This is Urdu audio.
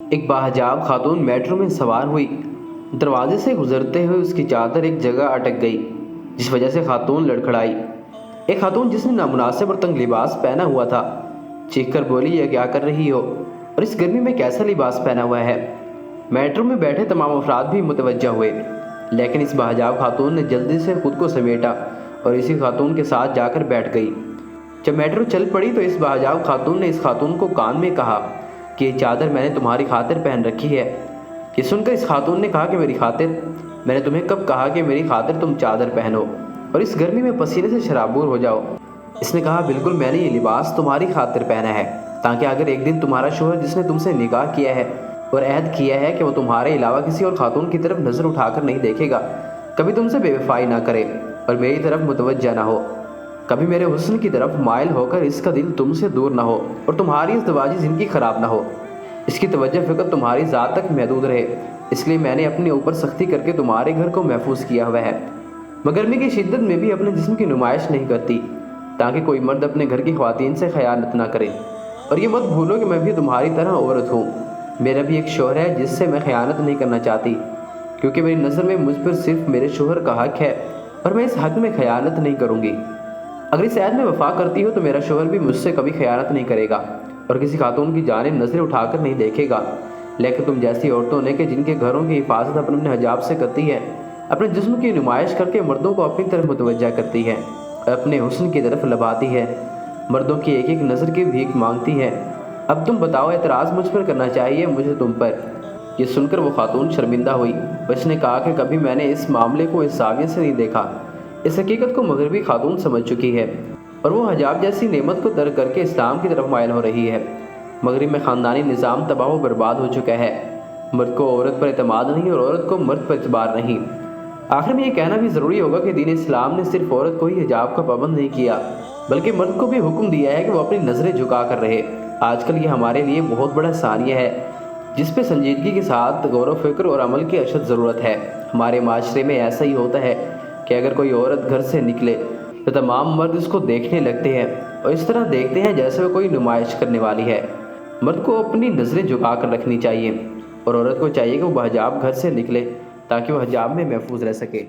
ایک باحجاب خاتون میٹرو میں سوار ہوئی۔ دروازے سے گزرتے ہوئے اس کی چادر ایک جگہ اٹک گئی، جس وجہ سے خاتون لڑکھڑائی۔ ایک خاتون جس نے نامناسب اور تنگ لباس پہنا ہوا تھا چیخ کر بولی، یہ کیا کر رہی ہو اور اس گرمی میں کیسا لباس پہنا ہوا ہے؟ میٹرو میں بیٹھے تمام افراد بھی متوجہ ہوئے، لیکن اس باحجاب خاتون نے جلدی سے خود کو سمیٹا اور اسی خاتون کے ساتھ جا کر بیٹھ گئی۔ جب میٹرو چل پڑی تو اس باحجاب خاتون نے اس خاتون کو کان میں کہا کہ یہ چادر میں نے تمہاری خاطر پہن رکھی ہے۔ یہ سن کر اس خاتون نے کہا کہ میری خاطر؟ میں نے تمہیں کب کہا کہ میری خاطر تم چادر پہنو اور اس گرمی میں پسینے سے شرابور ہو جاؤ؟ اس نے کہا، بالکل، میں نے یہ لباس تمہاری خاطر پہنا ہے تاکہ اگر ایک دن تمہارا شوہر جس نے تم سے نکاح کیا ہے اور عہد کیا ہے کہ وہ تمہارے علاوہ کسی اور خاتون کی طرف نظر اٹھا کر نہیں دیکھے گا، کبھی تم سے بے وفائی نہ کرے اور میری طرف متوجہ نہ ہو، کبھی میرے حسن کی طرف مائل ہو کر اس کا دل تم سے دور نہ ہو اور تمہاری ازدواجی زندگی خراب نہ ہو، اس کی توجہ فقط تمہاری ذات تک محدود رہے، اس لیے میں نے اپنے اوپر سختی کر کے تمہارے گھر کو محفوظ کیا ہوا ہے۔ میں گرمی کی شدت میں بھی اپنے جسم کی نمائش نہیں کرتی تاکہ کوئی مرد اپنے گھر کی خواتین سے خیانت نہ کرے، اور یہ مت بھولو کہ میں بھی تمہاری طرح عورت ہوں، میرا بھی ایک شوہر ہے جس سے میں خیانت نہیں کرنا چاہتی، کیونکہ میری نظر میں مجھ پر صرف میرے شوہر کا حق ہے اور میں اس حق میں خیانت نہیں کروں گی۔ اگر اس عہد میں وفا کرتی ہو تو میرا شوہر بھی مجھ سے کبھی خیانت نہیں کرے گا اور کسی خاتون کی جانب نظریں اٹھا کر نہیں دیکھے گا، لیکن تم جیسی عورتوں نے کہ جن کے گھروں کی حفاظت اپنے حجاب سے کرتی ہے، اپنے جسم کی نمائش کر کے مردوں کو اپنی طرف متوجہ کرتی ہے اور اپنے حسن کی طرف لباتی ہے، مردوں کی ایک ایک نظر کی بھیک مانگتی ہے۔ اب تم بتاؤ، اعتراض مجھ پر کرنا چاہیے مجھے تم پر؟ یہ سن کر وہ خاتون شرمندہ ہوئی اور اس نے کہا کہ کبھی میں نے اس معاملے کو اس زاویے سے نہیں دیکھا۔ اس حقیقت کو مغربی خاتون سمجھ چکی ہے اور وہ حجاب جیسی نعمت کو ترک کر کے اسلام کی طرف مائل ہو رہی ہے۔ مغرب میں خاندانی نظام تباہ و برباد ہو چکا ہے، مرد کو عورت پر اعتماد نہیں اور عورت کو مرد پر اعتبار نہیں۔ آخر میں یہ کہنا بھی ضروری ہوگا کہ دین اسلام نے صرف عورت کو ہی حجاب کا پابند نہیں کیا، بلکہ مرد کو بھی حکم دیا ہے کہ وہ اپنی نظریں جھکا کر رہے۔ آج کل یہ ہمارے لیے بہت بڑا ثانیہ ہے جس پہ سنجیدگی کے ساتھ غور و فکر اور عمل کی اشد ضرورت ہے۔ ہمارے معاشرے میں ایسا ہی ہوتا ہے کہ اگر کوئی عورت گھر سے نکلے تو تمام مرد اس کو دیکھنے لگتے ہیں اور اس طرح دیکھتے ہیں جیسے وہ کوئی نمائش کرنے والی ہے۔ مرد کو اپنی نظریں جھکا کر رکھنی چاہیے اور عورت کو چاہیے کہ وہ بحجاب گھر سے نکلے تاکہ وہ حجاب میں محفوظ رہ سکے۔